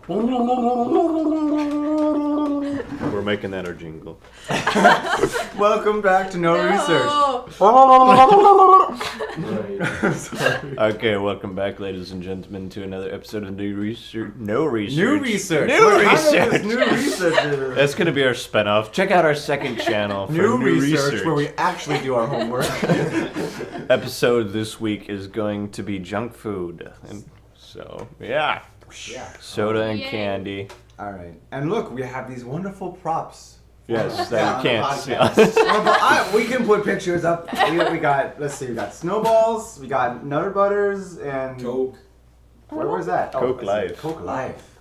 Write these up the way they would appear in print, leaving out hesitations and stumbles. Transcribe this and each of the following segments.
We're making that our jingle. Welcome back to No Research. Okay, welcome back, ladies and gentlemen, to another episode of New Research. New Research. New Research. New Research. That's gonna be our spinoff. Check out our second channel for New Research, where we actually do our homework. Episode this week is going to be junk food, and so yeah, soda and candy. All right, and look, we have these wonderful props. Yes, that you can't see. We can put pictures up. We got, let's see, we got snowballs, we got Nutter Butters, and Coke. Where was that? Coke Life. Coke Life.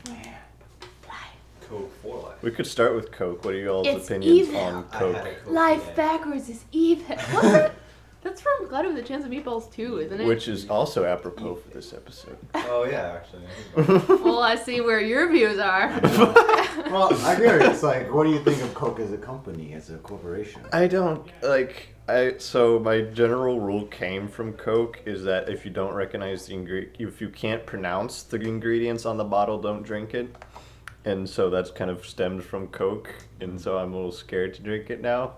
Coke for life. We could start with Coke. What are y'all's It's opinions evil. on Coke? Life backwards is evil. What's that? That's from Glad with a Chance of Meatballs too, isn't it? Which is also apropos for this episode. Oh yeah, actually. Well, I see where your views are. Well, I agree. It's like, what do you think of Coke as a company, as a corporation? I don't so my general rule came from Coke is that if you don't recognize the if you can't pronounce the ingredients on the bottle, don't drink it. And so that's kind of stemmed from Coke, and so I'm a little scared to drink it now.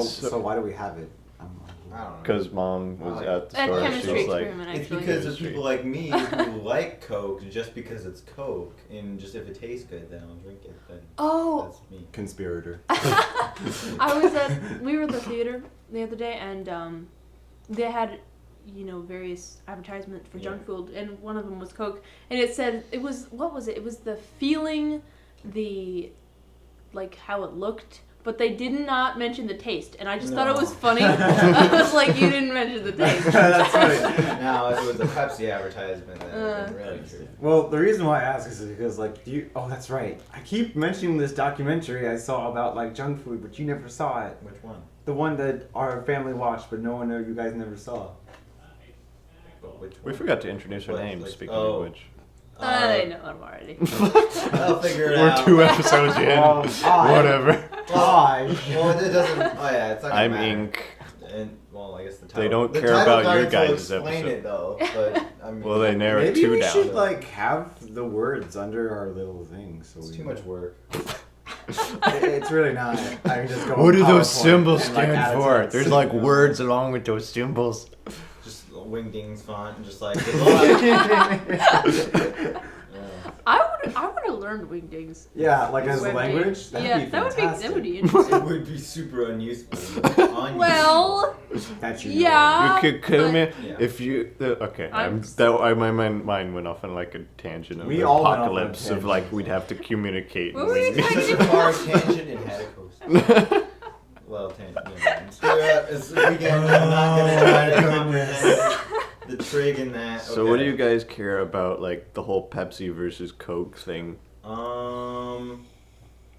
So why do we have it? I don't know. Because Mom was at the A store, chemistry she's like, experiment, It's actually. because of people like me who like Coke just because it's Coke, and just if it tastes good, then I'll drink it. Then Oh, that's me. Conspirator. we were at the theater the other day, and they had, various advertisements for junk food, and one of them was Coke, and it said, what was it? It was the feeling, how it looked, but they did not mention the taste, and I just thought it was funny. I was like, you didn't mention the taste. That's funny. Now, if it was a Pepsi advertisement, then it would have been really true. Well, the reason why I ask is because, oh, that's right. I keep mentioning this documentary I saw about, junk food, but you never saw it. Which one? The one that our family watched, but no one knew you guys never saw. But which one? we forgot to introduce our What, names, like- speaking oh. of which. I know them already. I'll figure it We're out. 2 episodes in. Whatever. Why? Well, it doesn't. Oh yeah, it's not gonna I'm matter. Ink. And well, I guess the title. They don't the care title about your guides will guys' explain episode. it though, but I mean, Well, they narrow it Maybe 2 we down. should, have the words under our little things. So it's we too much work. It's really not. I can just go What on do those PowerPoint symbols and, stand add it to for? it. There's words along with those symbols. Just Wingdings font and just like. I would have learned wingdings. Yeah, as a Would be- language? That'd yeah, be that fantastic. would be interesting. It would be super unuseful. Well, That you know. yeah. You could come but- in Yeah. if you. Okay, I'm- my mind went off on a tangent of We the all went off on a apocalypse of tangent. we'd have to communicate. What were you and Such a far tangent and had a coast. Well, tangent. This weekend, I'm not gonna try to comprehend the trig in that. So what do you guys care about, the whole Pepsi versus Coke thing?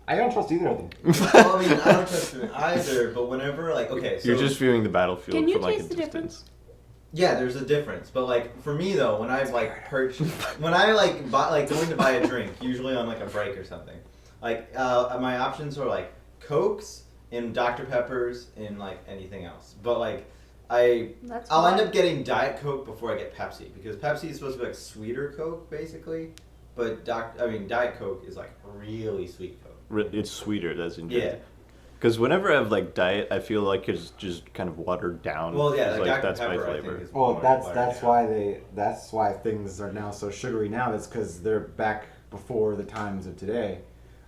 I don't trust either of them. Well, I mean, I don't trust them either, but whenever, okay, so... You're just viewing the battlefield Can you from a taste the distance. Yeah, there's a difference, but, for me, though, when I've, purchased... When I, going to buy a drink, usually on, a break or something, my options are, Cokes and Dr. Peppers and, anything else. But, I'll end up getting Diet Coke before I get Pepsi, because Pepsi is supposed to be, sweeter Coke, basically, but Diet Coke is, really sweet Coke. It's sweeter, that's interesting. Yeah. Because whenever I have diet, I feel like it's just kind of watered down. Well, yeah, It's Dr. that's Pepper, my I flavor. think, is Well, more that's watered down. that's why things are now so sugary now. That's because they're back before the times of today.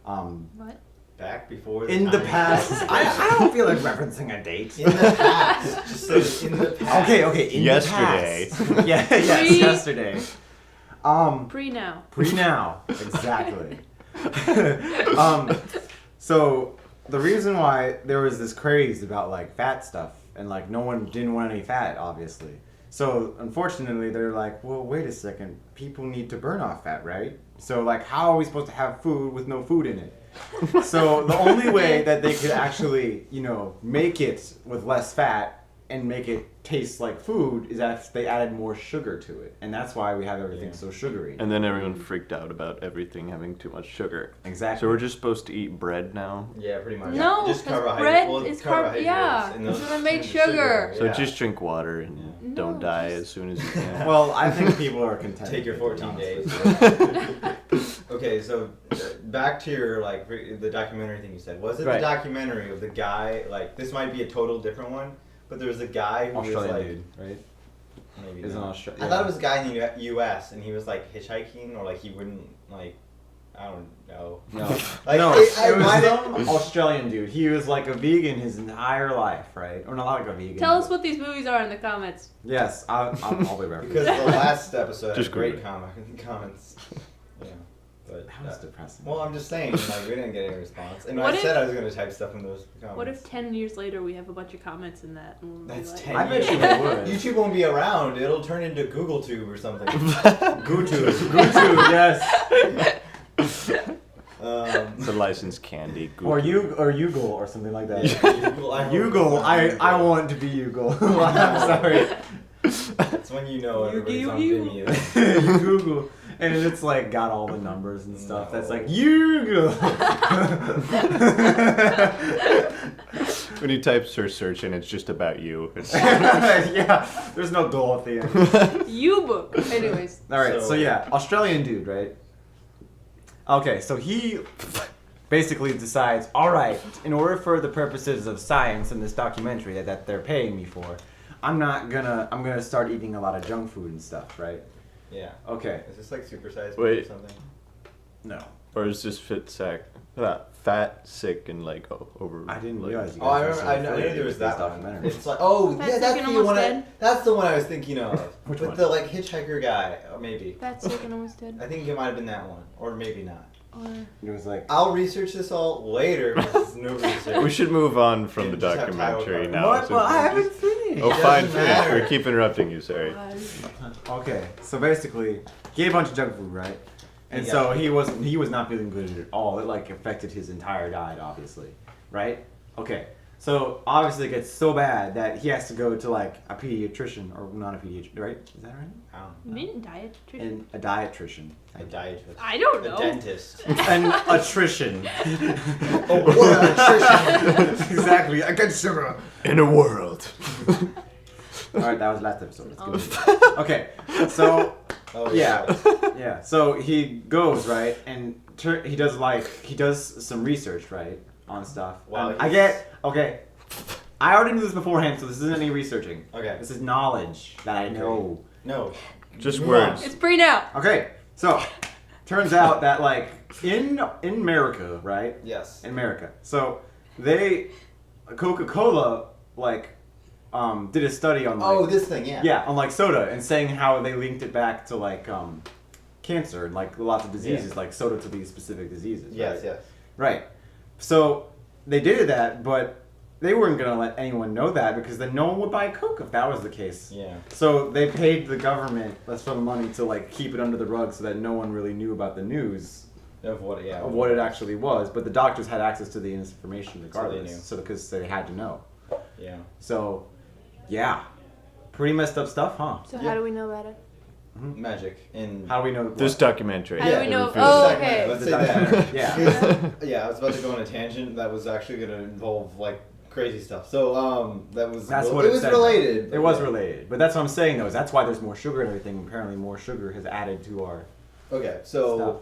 What? Back before In the time. past, I don't feel like referencing a date. In the past. Just so it's in the past. Okay, in Yesterday. the past. Yes, Pre- yesterday. Pre now. Now, exactly. So the reason why there was this craze about fat stuff and no one didn't want any fat, obviously. So unfortunately, they're like, well, wait a second, people need to burn off fat, right? So how are we supposed to have food with no food in it? So the only way that they could actually, make it with less fat and make it taste like food is if they added more sugar to it. And that's why we have everything so sugary. And then everyone freaked out about everything having too much sugar. Exactly. So we're just supposed to eat bread now? Yeah, pretty much. No, just because carbohydrates. bread is carbohydrates. yeah. and It's those gonna make turn to sugar. So yeah. just drink water and don't No, die just- as soon as you can. Well, I think people are content. Take your with it, 14 days. honestly. Okay, okay, so back to your like the documentary thing you said. Was it Right. the documentary of the guy? Like this might be a total different one, but there was a guy who Australian was like dude, right? maybe Is an not. Australian. I thought it was a guy in the U.S. and he was like hitchhiking or like he wouldn't like I don't know. No, Like, no, it- I it was might- some Australian dude. He was like a vegan his entire life, right? Or not like a vegan. Tell us but- what these movies are in the comments. Yes, I'll be referencing. Because the last episode Just had great Google comments. Yeah, but That was depressing. well, I'm just saying, like we didn't get any response, and What I if- said I was gonna type stuff in those comments. What if 10 years later we have a bunch of comments in that? And we'll That's be like, 10 I bet years. you they would. YouTube won't be around. It'll turn into Google Tube or something. Gutu, yes. It's a licensed candy. Or Ugle or something like that. Google, Ugle, I want to be Ugle. I'm sorry. That's when you know everybody's on You- Vimeo. You Google, and it's like got all the numbers and stuff. That's like Ugle. When you type search and it's just about you. It's, Yeah, there's no goal at the end. U-book. Anyways. All right, so So- yeah, Australian dude, right? Okay, so he basically decides, all right, in order for the purposes of science in this documentary that they're paying me for, I'm gonna start eating a lot of junk food and stuff, right? Yeah. Okay. Is this like supersized or Wait. something? No, or is this fat, sick, and like over? I didn't like- realize you Oh, I guys were remember. so I knew affiliated there was with this that one. documentary. It's like, oh Fat, yeah, Sick, that's and the Almost one. Dead? That's the one I was thinking of. Which With one? the like hitchhiker guy, or maybe. That's sick and almost dead. I think it might have been that one, or maybe not. Or It was like, I'll research this all later. Because no research. We should move on from Yeah, the just have title documentary card. now. what? since Well, I we're haven't just- finished. Oh, It fine, doesn't finish. matter. We keep interrupting you. Sorry. Okay, so basically, he ate a bunch of junk food, right? And Yeah. so he was not feeling good at all. It like affected his entire diet, obviously, right? Okay, so obviously it gets so bad that he has to go to like a pediatrician or not a pediatrician, right? Is that right? You mean dietitian? And a dietitian. A dietist. I don't A know. dentist. An attrition. Oh, what a nutrition. Exactly. I get sugar. In a world. All right, that was last episode. Let's go. Okay, so Oh yeah, yeah. So he goes right, and he does some research right on stuff. Wow, I get okay. I already knew this beforehand, so this isn't any researching. Okay. This is knowledge that I know. No. Just Move words. It's free now. Okay, so turns out that like in America, right? Yes. In America, so they Coca-Cola like did a study on like, Oh, this thing, yeah. yeah, on like soda and saying how they linked it back to like cancer and like lots of diseases, like soda to these specific diseases. Yes, right? yes. Right. So they did that, but they weren't gonna let anyone know that because then no one would buy Coke if that was the case. Yeah. So they paid the government some money to like keep it under the rug so that no one really knew about the news Of what? Yeah. of what it actually was. But the doctors had access to the information regardless, knew. so because they had to know. Yeah. So, yeah, pretty messed up stuff, huh? So Yeah. how do we know about it? Magic and. How do we know This what? documentary. How do Yeah, we know? reveals Oh, it. okay. Let's The say that. documentary, yeah. Yeah, I was about to go on a tangent that was actually going to involve like crazy stuff. So that was. That's it what it was said, related. It was related, but that's what I'm saying though. Is that's why there's more sugar and everything. Apparently, more sugar has added to our Okay, so. stuff,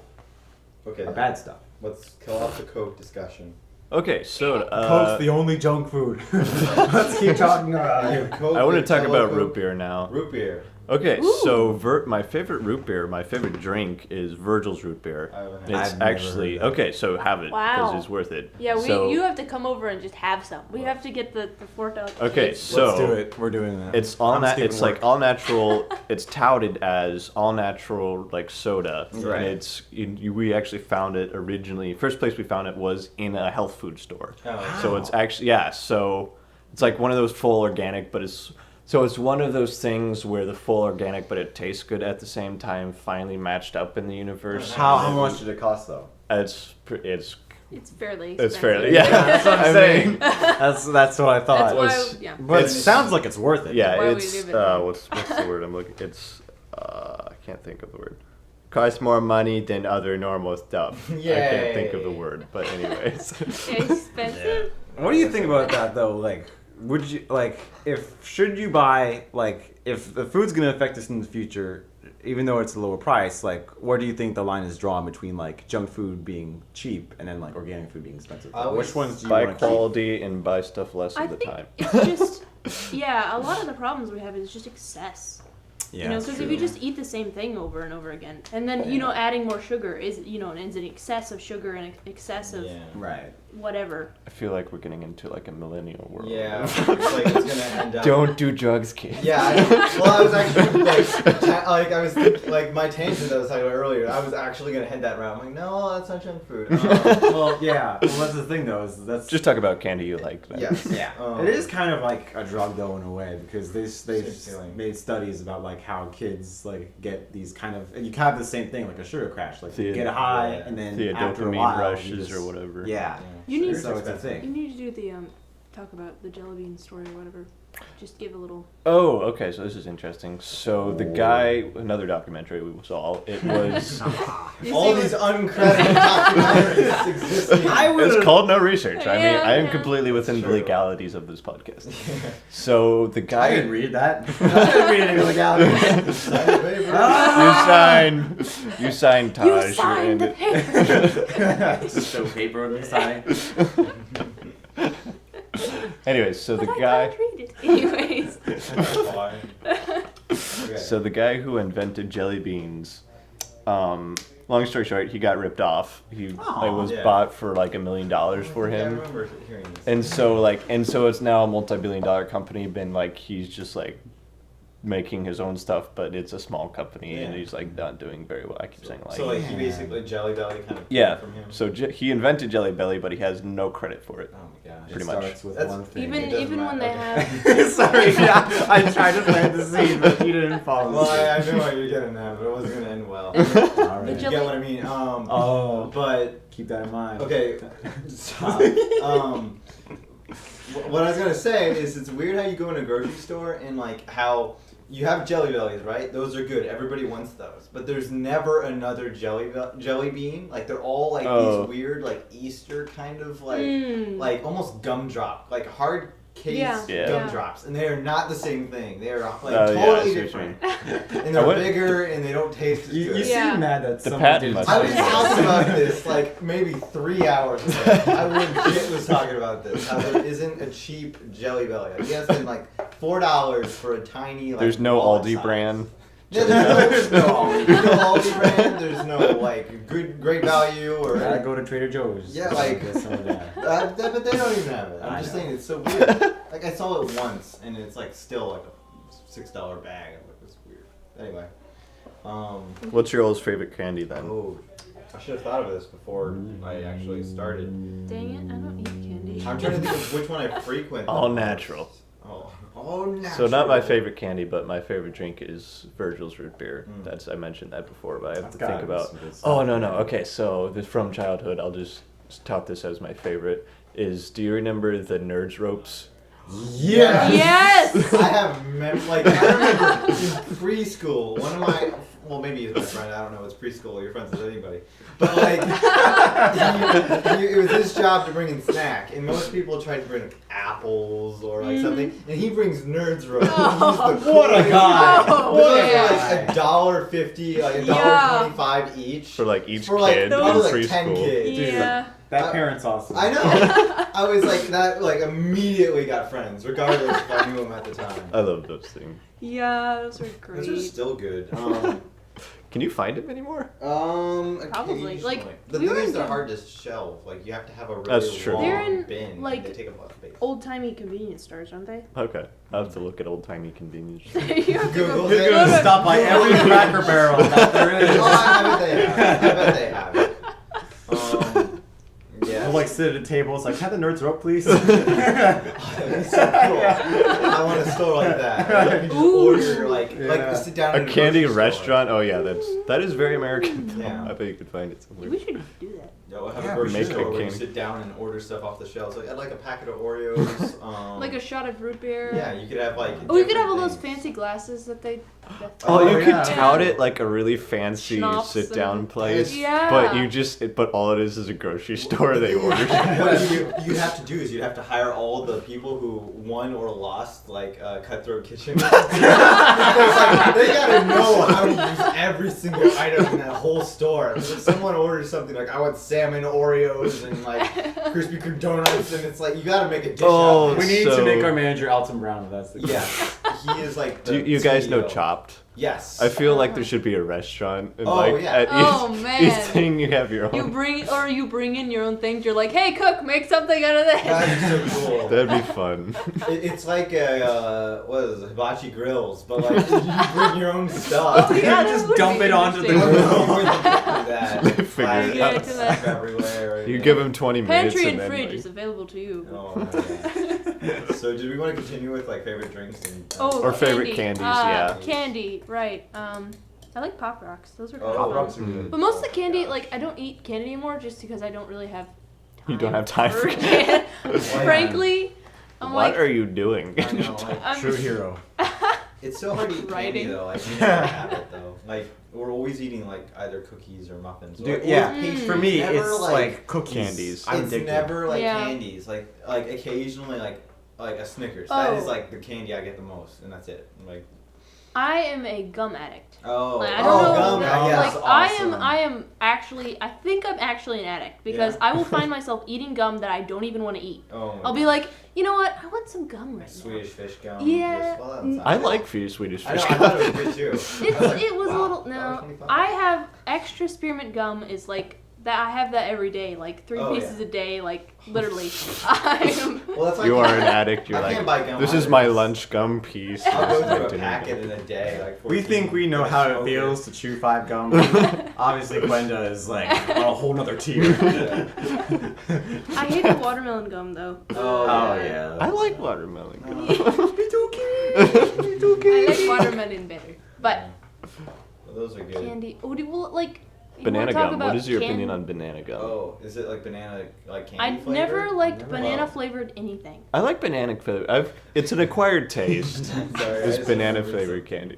Okay. our bad stuff. Let's kill off the Coke discussion. Okay, so Coke's the only junk food. Let's keep talking about it. Coke, I want to talk Jello about Coke. root beer now. Root beer. Okay, Ooh. so my favorite root beer, my favorite drink is Virgil's root beer. I haven't had It's I've never actually heard that. okay, so have it because Wow. it's worth it. Yeah, So, you have to come over and just have some. We have to get the $4. Okay, case. so Let's do it. We're doing that. it's all I'm skipping it's like work. all natural. It's touted as all natural like soda, Right. and we actually found it originally. First place we found it was in a health food store. Oh, So it's actually so it's like one of those full organic, but it's one of those things where the full organic but it tastes good at the same time finally matched up in the universe. How much did it cost though? It's It's fairly expensive. it's fairly yeah. That's what I'm I saying. mean, That's what I thought. That's why, was- yeah. But it It's- sounds like it's worth it. yeah, Why we it's leave it. what's the word I'm looking? It's I can't think of the word. Costs more money than other normal stuff. I can't think of the Yay. word, but anyways. Expensive? What do you think about that though? Like, would you like if should you buy like if the food's gonna affect us in the future? even though it's a lower price, like, where do you think the line is drawn between like junk food being cheap and then like organic food being expensive? I always Which ones do you Buy want to keep? quality and buy stuff less I of the think time. it's just, yeah, a lot of the problems we have is just excess. Yeah, You know, that's because true. if you just eat the same thing over and over again, and then, you know, adding more sugar is, you know, is an excess of sugar and excess of Right. whatever. I feel like we're getting into like a millennial world. Yeah, it's like it's gonna end up. Don't do drugs, kids. Yeah, I was actually like I was thinking, like my tangent that I was talking about earlier. I was actually gonna head that route. I'm like, no, that's not junk food. Well, yeah. Well, that's the thing though. Is that's Just talk about candy you like. Then. yes, yeah. It is kind of like a drug though in a way because they've Same feeling. made studies about like how kids like get these kind of and you have the same thing like a sugar crash like you get high and then The after a dopamine while, rushes you just, or whatever. Yeah. You need So it's a You thing. need to do the talk about the jelly bean story or whatever. Just give a little. Oh, okay. So this is interesting. So the guy, another documentary we saw. It was. You all see these what- uncredited documentaries existing. It's called no research. I mean, Yeah, I am yeah. completely within the True. legalities of this podcast. So the I guy. didn't read that. I didn't read any legalities. Sign the paper. You signed Taj. You signed the paper. Just show paper with me signing. Anyways, so the But I guy. can't read it. Anyways. Okay. So the guy who invented jelly beans, long story short, he got ripped off. It was Yeah. bought for like $1 million for I him. remember hearing this. And so it's now a multi-billion-dollar company. Been like he's just like making his own stuff, but it's a small company, and Yeah. he's like not doing very well. I keep saying like. So like he basically Jelly Belly kind of Yeah. from him. So he invented Jelly Belly, but he has no credit for it. Oh my gosh. Pretty It much. starts with That's- one thing. Even It doesn't even when they matter. have. Sorry, yeah, I tried to plant the seed, but you didn't follow. Well, I knew what you're getting at, but it wasn't gonna end well. All The You right. jelly- get what I mean? Oh. But Keep that in mind. okay, stop. What I was gonna say is it's weird how you go in a grocery store and like how you have Jelly Bellies, right? Those are good. Everybody wants those, but there's never another jelly bean. Like they're all like these weird like Easter kind of like almost gumdrop, like hard case Yeah. gumdrops, and they are not the same thing. They are like I totally see what you different, mean. and they're I would- bigger and they don't taste as You good. Yeah. seem mad that The someone patent didn't must I be was Yeah. talking about this like maybe 3 hours ago. I legit was talking about this. How there isn't a cheap Jelly Belly. Like, yes, been like $4 for a tiny like. There's no wallet Aldi size. brand. Yeah, there's no Aldi. There's no Aldi brand. There's no like great value or. Gotta go to Trader Joe's. Yeah, like- Get some of that. But they don't even have it. I'm I just know. saying it's so weird. Like I saw it once and it's like still like a $6 bag. I'm like, it's weird. Anyway. What's your oldest favorite candy then? Oh, I should have thought of this before I actually started. Dang it! I don't eat candy. I'm trying to think of which one I frequent. the All most. natural. All natural. So not my favorite candy, but my favorite drink is Virgil's root beer. Mm. I mentioned that before, but I have That's to gotta think be about. some good stuff. Oh no. Okay, so this from childhood. I'll just tout this as my favorite. Do you remember the Nerds ropes? Yeah. Yes. I have like I remember in preschool, one of my maybe he's my friend. I don't know. It's preschool. You're friends with anybody, but like it was his job to bring in snack, and most people try to bring like, apples or like something, and he brings Nerds ropes. Oh, He's the what a coolest guy. Oh, Those man. are like $1.50, like Yeah. $1.25 each For like each for like kid in probably like 10 preschool. kids. Yeah. That parent's awesome. I know. I was like that. Like immediately got friends, regardless if I knew him at the time. I love those things. Yeah, those are great. Those are still good. Can you find them anymore? Probably. Occasionally. Like, the we thing were is, in they're the- hard to shelve. Like you have to have a really That's true. long They're in, bin. like, and they take up a lot of space. Old timey convenience stores, aren't they? Okay, I'll have to look at old timey convenience. You have to Google go- it. You're gonna stop by every Cracker Barrel that there is. Oh, I bet they have. I bet they have. Yeah. We'll like sit at a table. It's like, have the Nerds rope, please. That'd be so cool. I want a store like that. Where you can just Ooh. order like Yeah. sit down. A in candy grocery store. restaurant? Oh yeah, that is very American. Though. Yeah. I bet you could find it somewhere. We should do that. Yeah, we'll have Yeah, a we grocery should. store where you Make a sit down and order stuff off the shelves. Like I'd like a packet of Oreos. Like a shot of root beer. Yeah, you could have like. Oh, you could have all different those things. fancy glasses that they Oh, Oh, you yeah. could tout it like a really fancy Schnapps sit-down and- place, Yeah. but all it is a grocery store they order. What you'd have to do is you'd have to hire all the people who won or lost like Cutthroat Kitchen. Because, like, they gotta know how to use every single item in that whole store. If someone orders something like I want salmon Oreos and like Krispy Kreme donuts, and it's like you gotta make a dish Oh, out of We it. need So- to make our manager Alton Brown. That's the Yeah, he is like. Do The you guys know CEO. Chopped? Yes. I feel like there should be a restaurant, and Oh, like yeah. at Oh, each man. thing you have your own. You bring in your own things. You're like, hey, cook, make something out of this. That's so cool. That'd be fun. It's like a what is it, hibachi grills, but like you bring your own stuff. Oh, yeah, that just would dump be it onto the interesting. grill. That. They figure Like, it out. stuff everywhere. You give them 20 minutes Pantry and and then fridge like, is available to you. Oh, yeah. So, did we want to continue with like favorite drinks and? Oh, Or favorite candy. candies, yeah. Candy, right. I like Pop Rocks. Those are kind Oh, of Pop fun. Rocks are good. But most of the candy, like, I don't eat candy anymore just because I don't really have time. You don't have time for candy. Frankly, I'm what like, are you doing? I know, like, I'm, True hero. it's so hard to eat candy Writing. though. Like we never have it though. Like we're always eating like either cookies or muffins. Dude, Or yeah, pastries. for me, Never, it's like cookies. Candies. I'm it's addicted. never like Yeah. candies. Like occasionally like a Snickers. That Oh. is like the candy I get the most, and that's it. Like I am a gum addict. oh, Like, I don't know. gum. that- Yeah, like that's I am actually. I think I'm actually an addict because Yeah. I will find myself eating gum that I don't even want to eat. Oh, my I'll be God. like, you know what? I want some gum right now. Swedish fish gum. Yeah. Just, well, that sounds I good. like Swedish I know. fish I thought it gum. was good too. It was a little no. $1.25. I have extra spearmint gum is like that. I have that every day, like 3 Oh, pieces yeah. a day, like literally. I'm. Well, that's like You are an addict. You're I can't buy like, gum this is either. my lunch gum piece. I'll This go is my through a dinner packet gum. in a day. Like We 14. think we know I'm a how it smoker. feels to chew 5 gum. Obviously, Gwenda is like on a whole nother tier. I hate the watermelon gum though. Oh, yeah. I like watermelon gum. I like watermelon better, but Well, those are good. candy. Oh, well, like. you Banana wanna talk gum. about What is your candy? opinion on banana gum? Oh, is it like banana like candy I flavor? never liked Never. banana Oh. flavored anything. I like banana flavor. It's an acquired taste. Sorry, I It's just banana remembered flavored candy.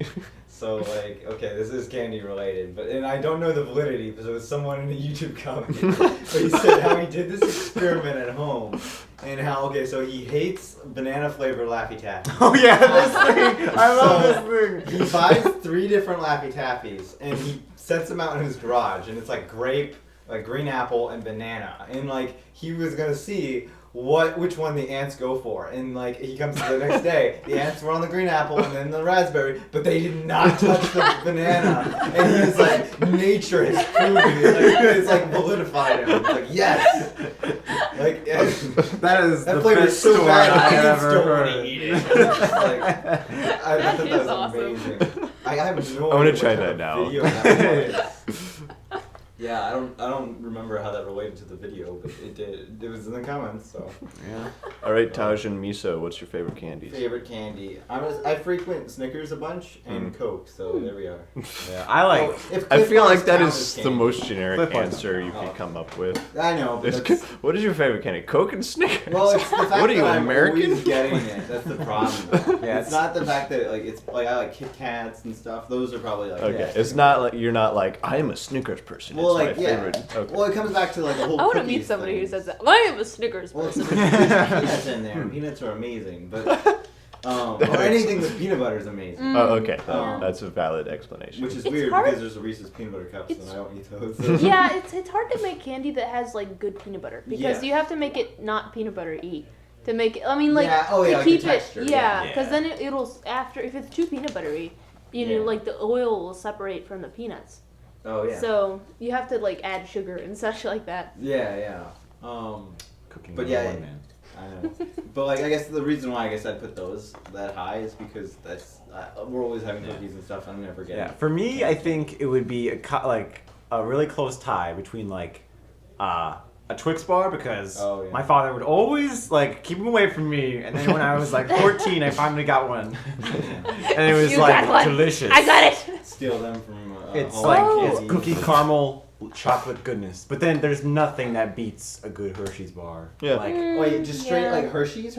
So like, okay, this is candy related, but and I don't know the validity because it was someone in a YouTube comment. But he said how he did this experiment at home, and how so he hates banana flavored Laffy Taffy. Oh yeah, this thing. I love So, this He thing. buys 3 different Laffy Taffies and he sets them out in his garage, and it's like grape, like green apple, and banana, and like he was gonna see which one the ants go for, and like he comes to the next day, the ants were on the green apple and then the raspberry, but they did not touch the banana, and he was like, nature has proved me, like, it's like validified him. It's like yes, like That is that the flavor best is so story bad, I I ever still want to heard. eat it. It's just like, I That thought is that was awesome. amazing. I have no I wanna idea try what that kind of now. video that was. Yeah, I don't remember how that related to the video, but it did. It was in the comments, so. Yeah. All right, Taj and Miso, what's your favorite candies? Favorite candy. I frequent Snickers a bunch and Coke, so there we are. Yeah. I like. Oh, if I Cliff feel Bars like that count is as the candy. most generic Cliff Bars answer you don't could count. come up with. I know, but It's- that's, what is your favorite candy? Coke and Snickers? well, it's the fact What are you, that I'm American? always getting it. That's the problem. Yeah, it's not the fact that it's like I like Kit Kats and stuff. Those are probably like Okay, yeah. it's not like you're not like I am a Snickers person. Well, it's like my yeah. favorite. Okay. Well, it comes back to like the whole. I want to cookies meet somebody who thing. says that. I am a Snickers Well, person. there's peanuts in there. Peanuts are amazing, but or anything with peanut butter is amazing. Oh, okay. Yeah. That's a valid explanation. Which is It's weird hard- because there's a Reese's peanut butter cups It's- and I don't eat those. Yeah, it's hard to make candy that has like good peanut butter because Yeah. you have to make it not peanut butter-y to make it. I mean, like Yeah, oh, to yeah, like the keep texture, it. yeah. Yeah, because Yeah. then it'll after if it's too peanut buttery, you know, Yeah. like the oil will separate from the peanuts. Oh yeah. So you have to like add sugar and such like that. Yeah. Cooking But with yeah, one man. I know. But like, I guess the reason why I guess I'd put those that high is because that's we're always having cookies and stuff. I'm never getting. Yeah. For me, I think it would be like a really close tie between like a Twix bar because Oh, yeah. my father would always like keep them away from me, and then when I was like 14, I finally got one, and it was You got like one. delicious. I got it. Steal them from. It's home like candy. it's cookie caramel chocolate goodness, but then there's nothing that beats a good Hershey's bar. Yeah. Like Wait, just straight Yeah. like Hershey's?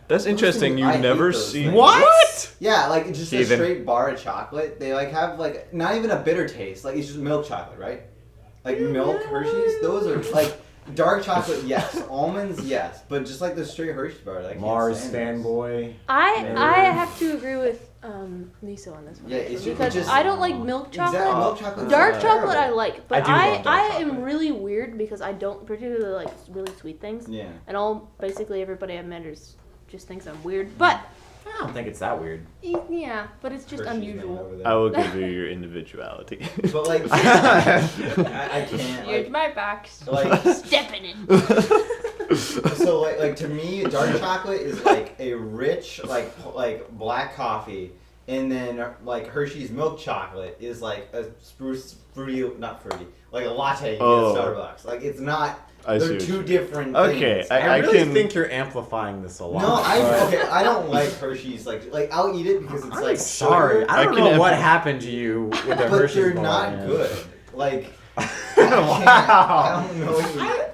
That's interesting. I You've hate never those seen things. What? Yeah, like it's just Steven. a straight bar of chocolate. They like have like not even a bitter taste. Like it's just milk chocolate, right? Like milk Hershey's. Those are like dark chocolate. Yes, almonds. Yes, but just like the straight Hershey bar. Like Mars fanboy. I have to agree with Miso on this one. Yeah, it's actually, just- because just- I don't like milk chocolate. Exactly, milk chocolate. Dark chocolate I like, but I do love dark I am chocolate. really weird because I don't particularly like really sweet things. Yeah. And basically everybody I've met just thinks I'm weird. But I don't think it's that weird. yeah, but it's just Hershey's man unusual. over there. I will give you your individuality. But like, I can't. Here's Like, my back. like Step in it. so like to me, dark chocolate is like a rich like black coffee, and then like Hershey's milk chocolate is like a not fruity, like a latte you get Oh. at Starbucks. Like it's not. I see They're what two you- different Okay, things. I I really can- think you're amplifying this a lot. No, But I don't like Hershey's. Like I'll eat it because it's I'm like sorry. sugar, I don't I can know what empathize. happened to you with the but Hershey's they're bar, not man. good. Like I Wow. don't know.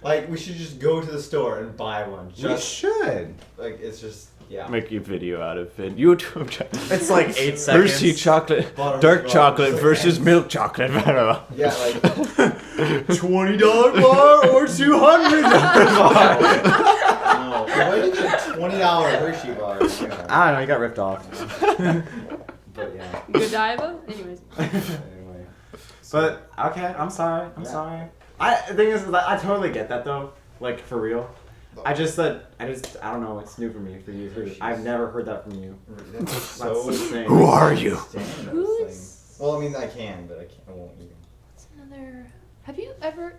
Like we should just go to the store and buy one. You Just should. like it's just yeah. Make a video out of it. YouTube channel. It's like 8 seconds. Hershey chocolate, Bottom dark of chocolate the versus ends. milk chocolate. I don't know. Yeah, like $20 bar or $200 bar. no. Why did you get $20 Hershey bar? Yeah. I don't know. You got ripped off. But yeah. Godiva? Anyways. Anyway. But okay, I'm sorry. I'm Yeah. sorry. The thing is that I totally get that though. Like for real. I don't know. It's new for me. For you too. I've never heard that from you. That's so That's insane. Who are you? Stand those Who's- things. Well, I mean, I can, but I won't eat them. What's another? Have you ever?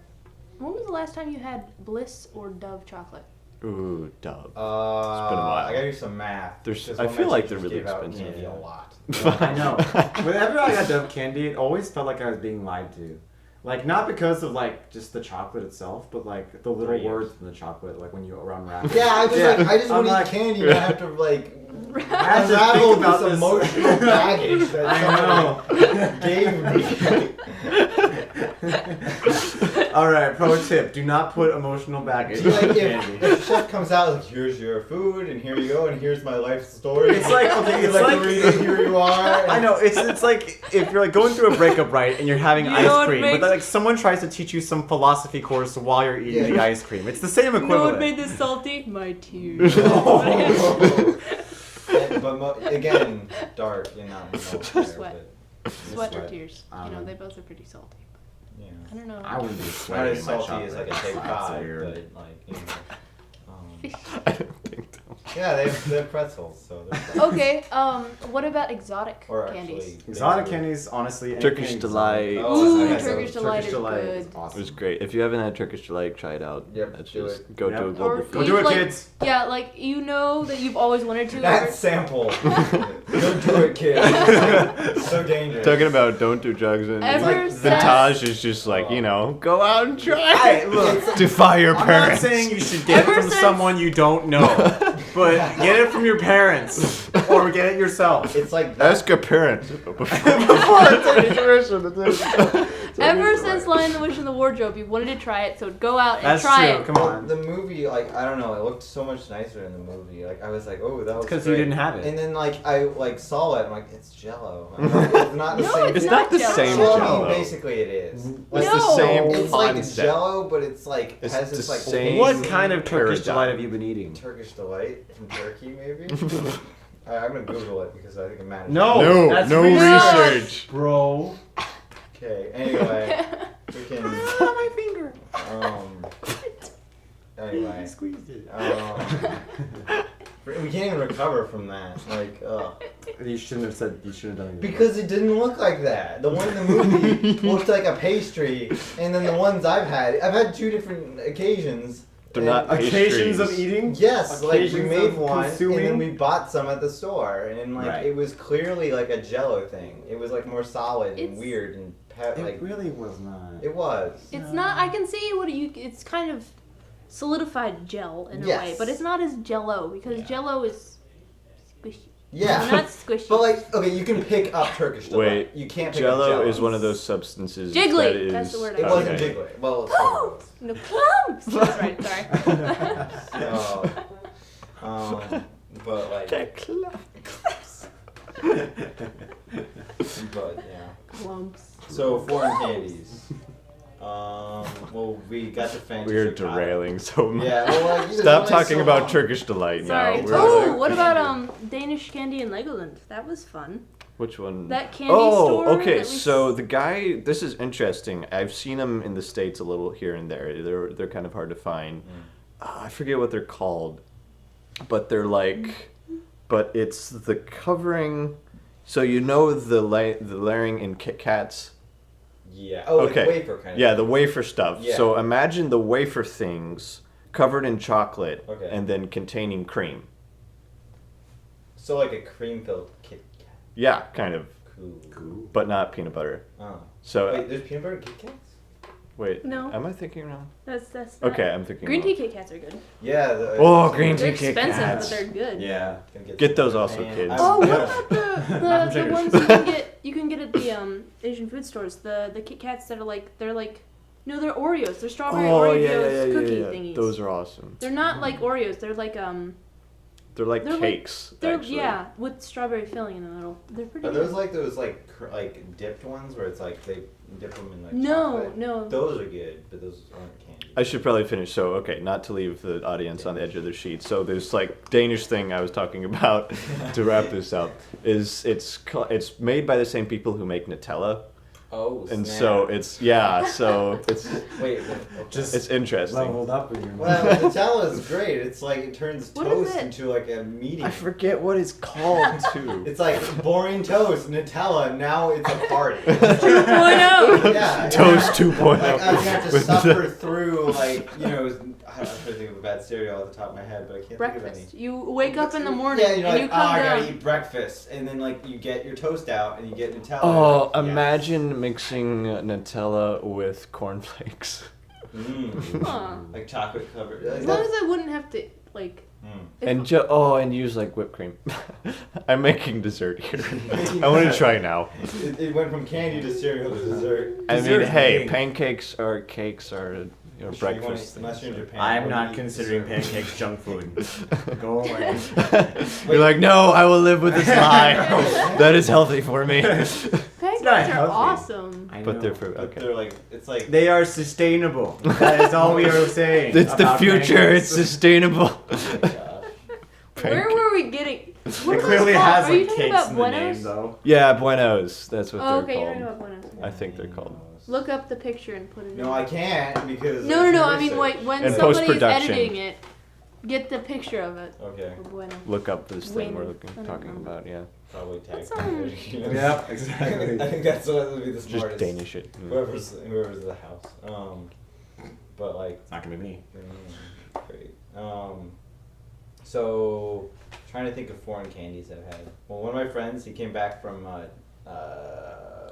When was the last time you had Bliss or Dove chocolate? Ooh, Dove. been a while. I gotta do some math. There's- because I one of feel my like they're teachers really gave out expensive. candy a lot. I know. Whenever I got Dove candy, it always felt like I was being lied to. Like not because of like just the chocolate itself, but like the little Right. words in the chocolate, like when you unwrap it. Yeah, I was Yeah. like, I just I'm want to like- eat candy and I have to like I have to unravel think about this this. emotional baggage that I somebody gave me. All right, pro tip: do not put emotional baggage See, like in if candy. the chef comes out like, here's your food and here you go and here's my life story. It's like okay, it's like, like here you are. I know it's like if you're like going through a breakup, right, and you're having You know ice what cream, makes- but then, like someone tries to teach you some philosophy course while you're eating Yeah. the ice cream. It's the same You know equivalent. what made this salty? My tears. Again, dark, you know. Sweat. Sweat or Sweat. tears. You know, they both are pretty salty. Yeah. I don't know. I wouldn't be Not sweating as in my salty as like a chocolate. Take That's 5, weird. but like, you know. I don't think so. Yeah, they have pretzels, so they're fine. Okay, what about exotic Or candies? actually, Exotic they- candies, honestly. Turkish anything delight. exotic. Oh, Ooh, okay, so Turkish delight is Delight good. is It awesome. was great. If you haven't had Turkish delight, try it out. Yep, That's do just it. go to a Yep. global Or food. Go do it, like, kids. Yeah, like you know that you've always wanted to. That or- sample. Don't do it, kid. It's so dangerous. Talking about don't do drugs and Ever like since- Vintage is just like, you know, go out and try. Hey, look, Defy your I'm parents. not saying you should get it Ever from since- someone you don't know, but get it from your parents or get it yourself. It's like that. Ask a parent. Ever since Lion the Witch in the Wardrobe, you wanted to try it, so go out and That's try true. it. Come on. The movie, like, I don't know, it looked so much nicer in the movie. Like, I was like, oh, that was because you great. didn't have it. And then, like, I, like, saw it, I'm like, it's Jell-O. I'm like, it's not the No, same It's not the Jell-O. same Well, I Jell-O. mean, basically it is. It's Like, the No. same it's like it's concept. Jell-O, but it's like, It's has the this, like, same- What hazy kind of Turkish paradigm. delight have you been eating? Turkish delight from Turkey, maybe? I'm gonna Google it because I think it matters. No. No, That's no research. research. Bro. Okay, anyway, we can, my finger. anyway. Squeezed it. We can't even recover from that. Like, ugh. You shouldn't have said. You shouldn't have done it. Because it didn't look like that. The one in the movie looked like a pastry, and then the ones I've had two different occasions. They're and- not occasions of pastries. eating. Yes, like we Occasions made of one, and consuming? then we bought some at the store, and like Right. it was clearly like a Jello thing. It was like more solid and It's- weird and It like really was not. it was. It's not. I can see what you. It's kind of solidified gel in a Yes. way, but it's not as Jello because Yeah. Jello is squishy. Yeah. Not squishy. But like, okay, you can pick up Turkish delight. Wait, You can't pick Jello up Jello. is one of those substances Jiggly, that is. that's the word I It was wasn't okay. jiggly. Well, it's Plums! No plums. That's right. Sorry. Oh. But like, They're close. but yeah. Clumps. So foreign candies. Well, we got to fancy. We're Chicago. derailing so much. Yeah, well, like, Stop it's talking so about long. Turkish delight Sorry. now. We're Oh, like- what about Danish candy in Legoland? That was fun. Which one? That candy store. Oh, okay. that we So the guy, this is interesting. I've seen them in the States a little here and there. They're kind of hard to find. I forget what they're called, but they're like, but it's the covering. So you know the layering in Kit Kats. Yeah. Oh, Okay. like wafer kind of. Yeah, thing. the wafer stuff. Yeah. So imagine the wafer things covered in chocolate Okay. and then containing cream. So like a cream-filled Kit Kat. Yeah, kind of, Cool. but not peanut butter. Oh. So Wait, there's peanut butter Kit Kats? wait, No. am I thinking wrong? That's Okay, I'm thinking Green wrong. tea Kit Kats are good. Yeah. Oh, green They're tea Kit expensive, Kats. but they're good. Yeah. Get those also, kids. Oh, what Yeah. about Not the from ones you can get at the Asian food stores? The Kit Kats that are they're Oreos. They're strawberry Oh Oreos yeah. cookie thingies. Those are awesome. They're not like Oreos. They're like They're like They're like- cakes. they're actually. yeah with strawberry filling in the middle. They're pretty. Are good. those like like dipped ones where it's like they dip them in like No, chocolate? no. Those are good, but those aren't candy. I should probably finish. So, okay, not to leave the audience on the edge of their seat. So, this like Danish thing I was talking about to wrap this up is it's made by the same people who make Nutella, Oh, and snap. so it's Wait, Just it's interesting. leveled up in your well, Nutella is great. It's like it turns What is toast it? into like a meeting. I forget what it's called too. It's like boring toast, Nutella. Now it's a party. 2.0. Yeah, Toast yeah. 2.0. Like I have to With suffer through like I'm trying to think of a bad stereo off the top of my head, but I can't think of any. Breakfast. You wake up in the morning Yeah, you're and like, you oh, come I down. gotta eat breakfast, and then like you get your toast out and you get Nutella. Oh, Like, yes. imagine mixing Nutella with cornflakes. Huh. Like chocolate covered. As long as I wouldn't have to like. if- And use like whipped cream. I'm making dessert here. I want to try now. It went from candy to cereal to dessert. I mean, Dessert's hey, big. pancakes or cakes are breakfast Unless you're in things. Japan. I'm what do not you eat considering dessert? pancakes junk food. Go away. You're like, no, I will live with this lie. That is healthy for me. Pancakes not are healthy. awesome. I But know. they're for But okay. they're like it's like They are sustainable. That is all we are saying. It's the about future. pancakes. It's sustainable. oh my gosh. Where were we getting? What It are those clearly called? has Are you like talking cakes about in the Buenos? name though. Yeah, buenos. That's what Oh, they're okay, you're talking called. about Buenos. I think they're called. Look up the picture and put it in. No, I can't because. No. there's I mean, research. like when And somebody is post-production. editing it, get the picture of it. Okay, For Bueno. Look up this thing we're When- I don't talking know. about. Yeah, probably tag. That's, Yeah, exactly. I think that's what would be the just smartest. Danish it. Whoever's the house. But like. It's not gonna be me. Great. So trying to think of foreign candies I've had. Well, one of my friends, he came back from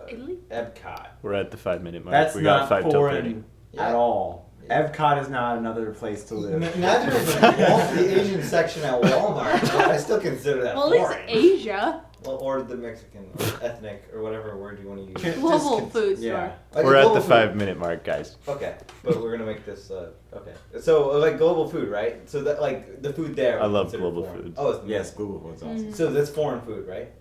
Italy? Epcot. We're at the 5-minute mark. That's we got not 5 till 30. foreign Yeah. at all. Yeah. Epcot is not another place to live. Neither is the Asian section at Walmart, but I still consider that Well, at least foreign. Asia. Well, or the Mexican, or ethnic, or whatever word you want to use. Just Global cons- food yeah. store. Like We're a at global the food. 5-minute mark, guys. Okay, but we're gonna make this. Okay, so like global food, right? So that like the food there. I we love consider global foreign. food. Oh, it's Yes, Google was awesome. So that's foreign food, right?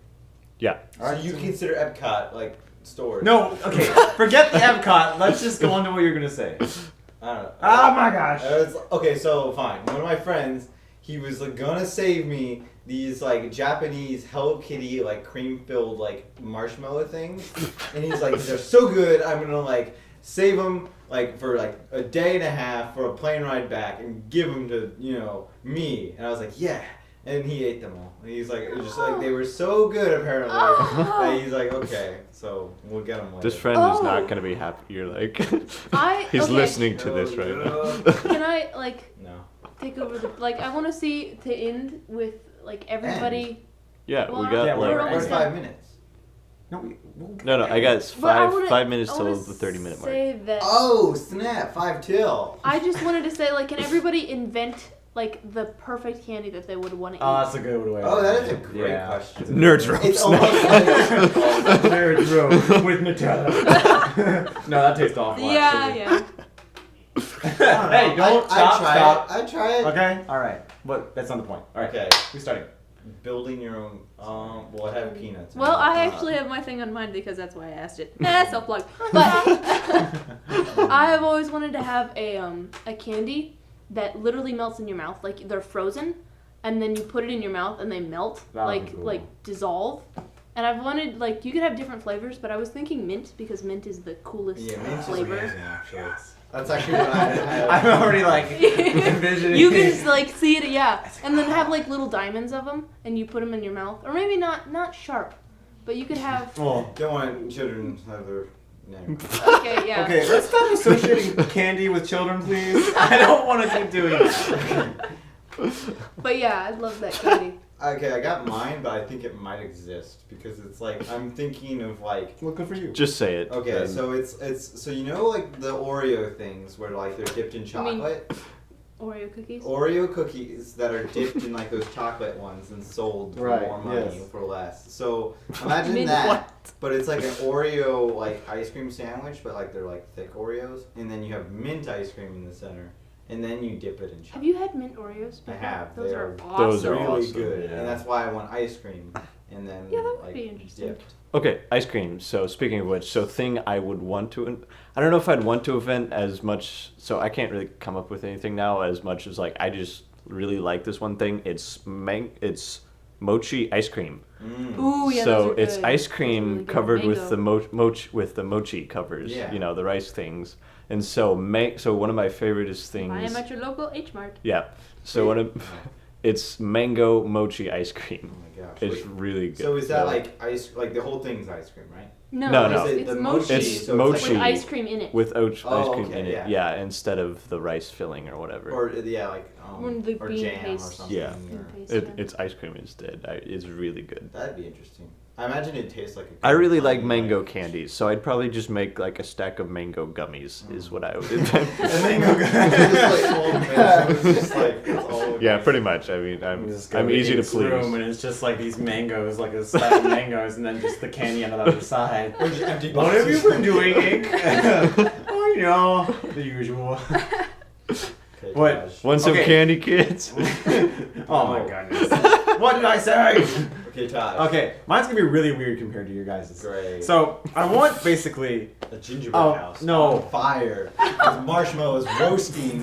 Yeah. So you consider Epcot like stores? No, okay. Forget the Epcot. Let's just go on to what you're gonna say. I don't know. Oh my gosh. Okay, so fine. One of my friends, he was like gonna save me these like Japanese Hello Kitty like cream-filled like marshmallow things, and he's like, they're so good. I'm gonna like save them like for like a day and a half for a plane ride back and give them to me. And I was like, yeah. And he ate them all. And he's like, it was just like they were so good apparently. That he's like, okay, so we'll get them later. This friend is Oh. not gonna be happy. You're like, he's Okay. listening to this right now. Can I like No. take over the I want to see to end with like everybody. Yeah, Well, we got yeah, like. we're Or almost 5 minutes. No, No, I got But I 5 minutes I till wanna the 30-minute mark. Say that. Oh snap! 5 till. I just wanted to say can everybody invent like the perfect candy that they would want to eat? Oh, that's a good way. Oh, that is a great question. Nerds roast. It's almost like Nerds roast with Nutella. No, that tastes awful. yeah. Hey, don't I stop. try it. Okay, all right. but that's not the point. All right. Okay. Who's starting? Building your own. Well, I have peanuts. Well, I actually have my thing on mine because that's why I asked it. Self-plug. But I have always wanted to have a candy that literally melts in your mouth. Like, they're frozen, and then you put it in your mouth, and they melt, That would be cool. like dissolve. And I've wanted, like, you could have different flavors, but I was thinking mint because mint is the coolest Yeah, mint is flavor. amazing, actually. That's actually what I I'm already like envisioning. You can just like see it, yeah, and then have like little diamonds of them, and you put them in your mouth, or maybe not sharp, but you could have. Well, don't want children to have their name. Okay, yeah. okay, let's stop associating candy with children, please. I don't want to keep doing that. But yeah, I love that candy. Okay, I got mine, but I think it might exist because it's like I'm thinking of like. Well, good for you. Just say it. Okay, then. so it's so you know like the Oreo things where like they're dipped in mean- chocolate. Oreo cookies. Oreo cookies that are dipped in like those chocolate ones and sold for Right, more money yes. for less. So imagine Mint that, what? but it's like an Oreo like ice cream sandwich, but like they're like thick Oreos, and then you have mint ice cream in the center, and then you dip it in chocolate. Have you had mint Oreos? I before? have. Those They are are- awesome. Those are really awesome, good, yeah. and that's why I want ice cream, and then Yeah, that would like be interesting. dipped. Okay, ice cream. So speaking of which, so thing I would want to, I don't know if I'd want to invent as much. So I can't really come up with anything now as much as like I just really like this one thing. It's mochi ice cream. Mm. Ooh, yeah. so those are it's good. ice Those are cream really good. covered with the Mango. with the mochi covers. Yeah. You know, the rice things. And so so one of my favoriteest things. Buy them at your local H Mart. Yeah. So one of it's mango mochi ice cream. Oh my gosh. It's Wait, really good. so is that like ice? Like the whole thing's ice cream, right? No, No, it's, no. it's The mochi. It's so mochi. With ice cream in it. with ice Oh, cream okay, in it? yeah. Yeah, instead of the rice filling or whatever. Or yeah, like Or the or bean jam paste. or something. Yeah. Bean or- paste, It, yeah. it's ice cream instead. It's really good. That'd be interesting. I imagine it tastes like a. I really like gummy, mango candies, so I'd probably just make like a stack of mango gummies. Is what I would do. And mango It's like all mixed, so it's just like it's all. Yeah, pretty much. I mean, I'm easy to please. Room and it's just like these mangoes, like a stack of mangoes, and then just the candy on the other side. Or just empty What have you boxes. been doing? Oh, you know, the usual. Okay, What? Josh. Want some Okay. candy, kids? Oh my goodness. What did I say? Okay, Todd. Okay, mine's gonna be really weird compared to your guys'. Great. So I want basically. A gingerbread Oh, house. no. On fire. With marshmallows roasting.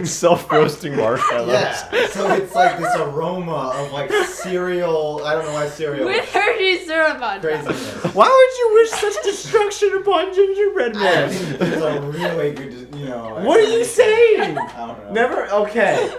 Self-roasting marshmallows. Yeah. So it's like this aroma of like cereal. I don't know why cereal. With Hershey syrup on top. Craziness. Why would you wish such destruction upon gingerbread I man? think it's a really good, you know. What are you saying? I don't know. Never. Okay.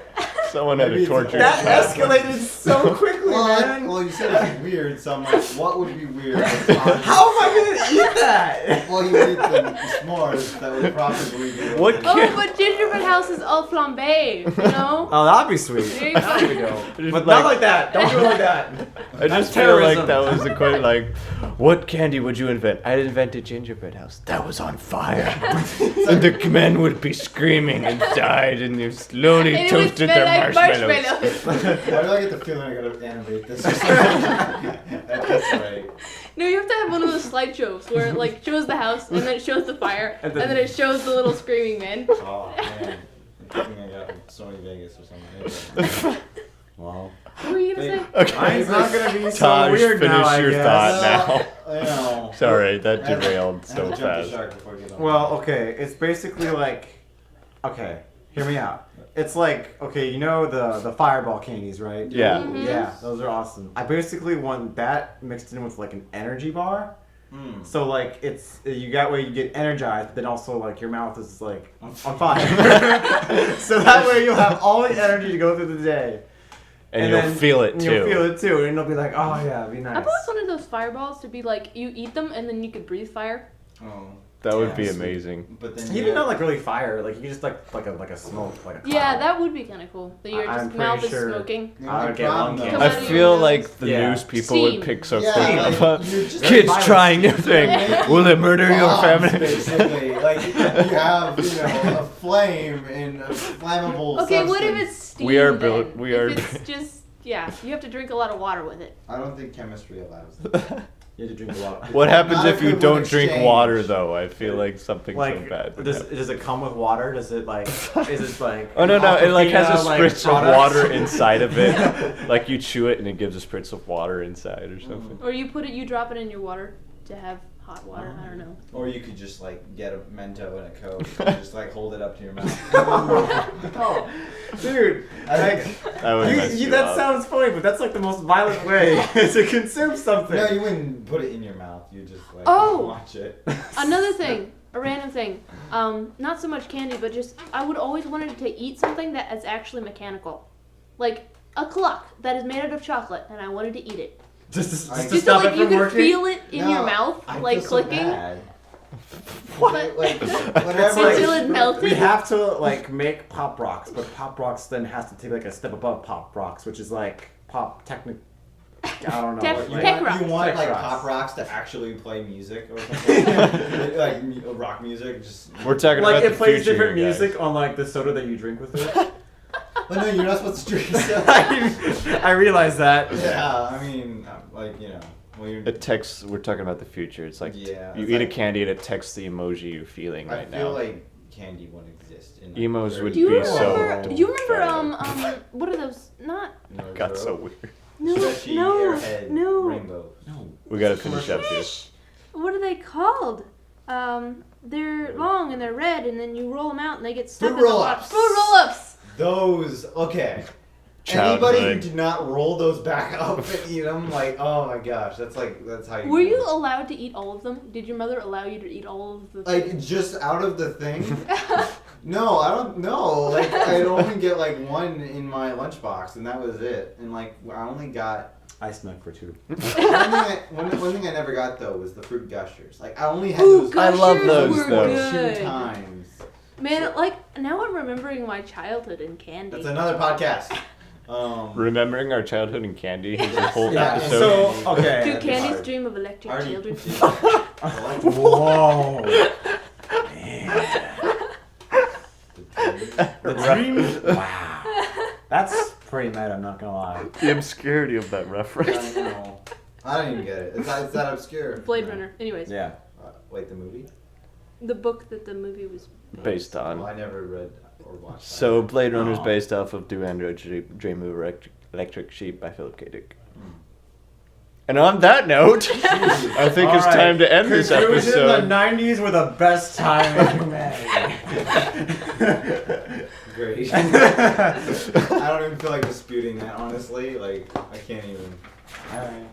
Someone had Maybe to it's torture. That his child. escalated so quickly, man. Well, you said it's weird, so I'm like, what would be weird? How am I gonna eat that? Well, you eat the s'mores that would probably be. What Oh, can- but gingerbread house is all flambé, you know? Oh, that'd be sweet. There you go. There we go. Just But like- not like that. Don't do it like that. I just That's feel like terrorism. that was the question. Like, what candy would you invent? I'd invent a gingerbread house that was on fire, and the men would be screaming and died, and they slowly And it would toasted smell their like marshmallows. Why do I get the feeling I gotta animate this or something? That's right. No, you have to have one of those slideshows where it like shows the house and then it shows the fire and then it shows the little screaming men. Oh man. I'm thinking I got Sony Vegas or something. Well, What were you gonna say? Okay, mine's not gonna be so Taj, weird finish now, I your guess. thought now. I know. Sorry, that I had to- derailed I had so to jump the fast. shark before I get on. Well, okay. It's basically like, okay, hear me out. It's like, okay, you know the fireball candies, right? Yeah. Mhm. Yeah, those are awesome. I basically want that mixed in with like an energy bar. Mm. So like it's you got where you get energized, but then also like your mouth is like on fire. So that way you'll have all the energy to go through the day. And you'll then feel it too. You'll feel it too, and it'll be like, oh yeah, it'd be nice. I've always wanted those fireballs to be like you eat them and then you could breathe fire. Oh. That would Yeah, be sweet. amazing. But then Even not like really fire, like you can just like a smoke, like a cloud. Yeah, that would be kind of cool. That your I'm just mouth pretty is sure- smoking. I would get lung Come cancer. I out of your feel nose. like the Yeah. news people Steam. would pick so Yeah, quickly like, up. you're just Kids violence. trying new thing. Will it murder your bombs, family? Basically, like you have, you know, a flame and a flammable. Okay, what if substance. it's steam? We are then? built- we are- If it's just yeah, you have to drink a lot of water with it. I don't think chemistry allows that. You have to drink a lot. What happens Not if you equivalent don't drink exchange. water though? I feel like something so Like, bad. would does happen. it come with water? Does it like? Is it like? Oh no, it like has a Aquafina, like, spritz of products? water inside of it. Like you chew it and it gives a spritz of water inside or something. Or you drop it in your water to have hot water. I don't know. Or you could just like get a Mento and a Coke and just like hold it up to your mouth. Oh, dude, like, That would mess you that up. sounds funny, but that's like the most violent way to consume something. No, you wouldn't put it in your mouth. You just like Oh! watch it. Another thing, a random thing. Not so much candy, but just I would always wanted to eat something that is actually mechanical, like a clock that is made out of chocolate, and I wanted to eat it. just to Just Just so stop like it you from could working. feel it in No, your mouth, I like feel so clicking. bad. But Like It's whenever like- until it melted. We have to like make pop rocks, but pop rocks then has to take like a step above pop rocks, which is like pop technic. I don't know. Tech- like, tech rock. You want Tech like rocks. pop rocks to actually play music or something, like rock music. Just We're talking like about it the plays future different here, guys. music on like the soda that you drink with it. Oh no, you're not supposed to drink stuff. I realize that. Yeah, I mean, like when you're. It texts. We're talking about the future. It's like Yeah, you it's eat a like- candy and it texts the emoji you're feeling I right feel now. like candy wouldn't exist. In Emos would Do you be remember? so. Do you remember? bad. What are those? Not Got so weird. no, Stretchy, no, airhead, no. rainbow. No. We gotta finish up here. What are they called? They're long and they're red, and then you roll them out and they get stuck. Fruit in the roll-ups. Fruit roll-ups. Those okay. Childhood. Anybody who did not roll those back up and eat them, like, oh my gosh, that's how you. Were do you it. allowed to eat all of them? Did your mother allow you to eat all of the? Like just out of the thing? No, I don't know. Like I'd only get like one in my lunchbox, and that was it. And like I only got. I snuck for two. One thing I never got though was the fruit gushers. Like I only had Ooh, those. I love Gushers those, were though. good. 2 times. Man, like now I'm remembering my childhood and candy. That's another podcast. Remembering our childhood and candy. Here's a whole Yeah, episode. So okay. Do that's candies hard. dream of electric Already- children? Whoa. Man. The dream. Wow. That's pretty mad. I'm not gonna lie. The obscurity of that reference. I know. I don't even get it. It's that obscure. Blade Runner. Anyways, Yeah. Wait, the movie? the book that the movie was. Based Well, on. I never read or watched. that. So Blade Runner's Aw. based off of Do Androids Dream of Electric Sheep by Philip K. Dick. And on that note, I think it's All right. time to end this Conclusion, episode. The 90s were the best time in humanity. Great. I don't even feel like disputing that, honestly. Like, I can't even. All right.